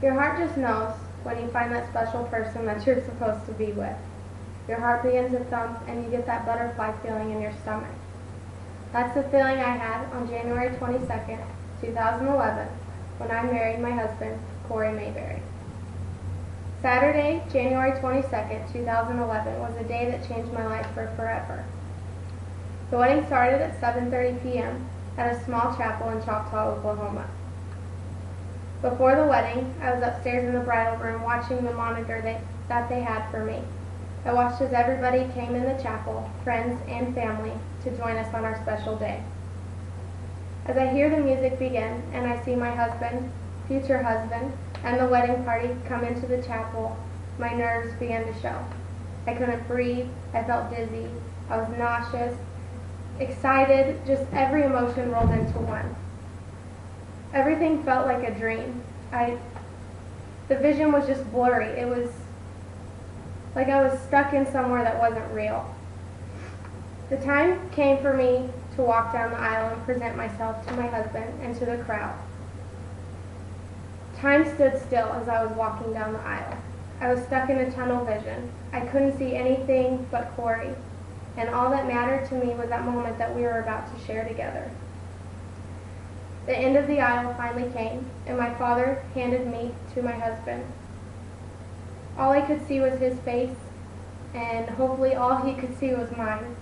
Your heart just knows when you find that special person that you're supposed to be with. Your heart begins to thump and you get that butterfly feeling in your stomach. That's the feeling I had on January 22nd, 2011, when I married my husband, Corey Mayberry. Saturday, January 22nd, 2011 was a day that changed my life for forever. The wedding started at 7:30 p.m. at a small chapel in Choctaw, Oklahoma. Before the wedding, I was upstairs in the bridal room watching the monitor that they had for me. I watched as everybody came in the chapel, friends and family, to join us on our special day. As I hear the music begin and I see my husband, future husband, and the wedding party come into the chapel, my nerves began to show. I couldn't breathe, I felt dizzy, I was nauseous, excited, just every emotion rolled into one. Everything felt like a dream. The vision was just blurry. It was like I was stuck in somewhere that wasn't real. The time came for me to walk down the aisle and present myself to my husband and to the crowd. Time stood still as I was walking down the aisle. I was stuck in a tunnel vision. I couldn't see anything but Corey, and all that mattered to me was that moment that we were about to share together. The end of the aisle finally came, and my father handed me to my husband. All I could see was his face, and hopefully all he could see was mine.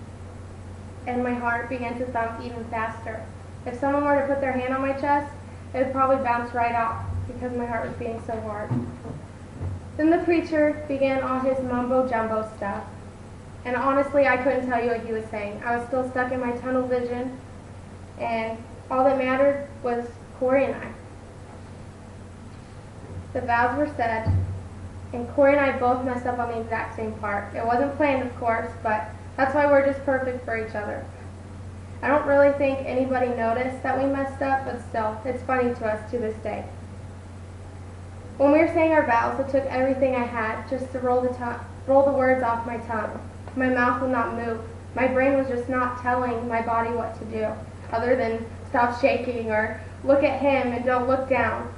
And my heart began to thump even faster. If someone were to put their hand on my chest, it would probably bounce right off because my heart was beating so hard. Then the preacher began all his mumbo-jumbo stuff. And honestly, I couldn't tell you what he was saying. I was still stuck in my tunnel vision, and all that mattered was Corey and I. The vows were said, and Corey and I both messed up on the exact same part. It wasn't planned, of course, but that's why we're just perfect for each other. I don't really think anybody noticed that we messed up, but still, it's funny to us to this day. When we were saying our vows, it took everything I had just to roll the words off my tongue. My mouth would not move. My brain was just not telling my body what to do, other than stop shaking or look at him and don't look down.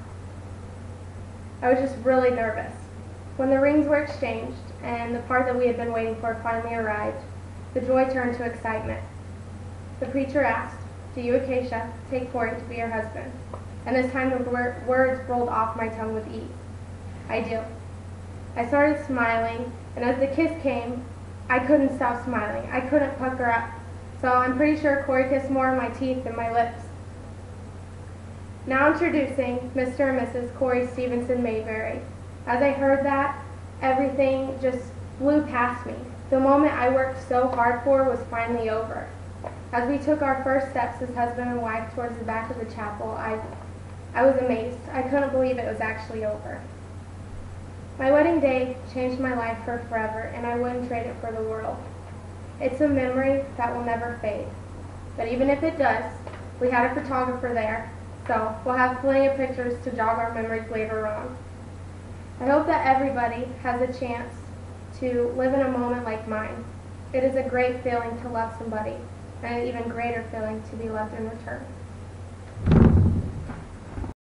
I was just really nervous. When the rings were exchanged and the part that we had been waiting for finally arrived, the joy turned to excitement. The preacher asked, "Do you, Acacia, take Corey to be your husband?" And this time the words rolled off my tongue with ease. "I do." I started smiling, and as the kiss came, I couldn't stop smiling. I couldn't pucker up. So I'm pretty sure Corey kissed more of my teeth than my lips. Now introducing Mr. and Mrs. Corey Stevenson Mayberry. As I heard that, everything just flew past me. The moment I worked so hard for was finally over. As we took our first steps as husband and wife towards the back of the chapel, I was amazed. I couldn't believe it was actually over. My wedding day changed my life for forever, and I wouldn't trade it for the world. It's a memory that will never fade. But even if it does, we had a photographer there, so we'll have plenty of pictures to jog our memories later on. I hope that everybody has a chance to live in a moment like mine. It is a great feeling to love somebody, and an even greater feeling to be loved in return.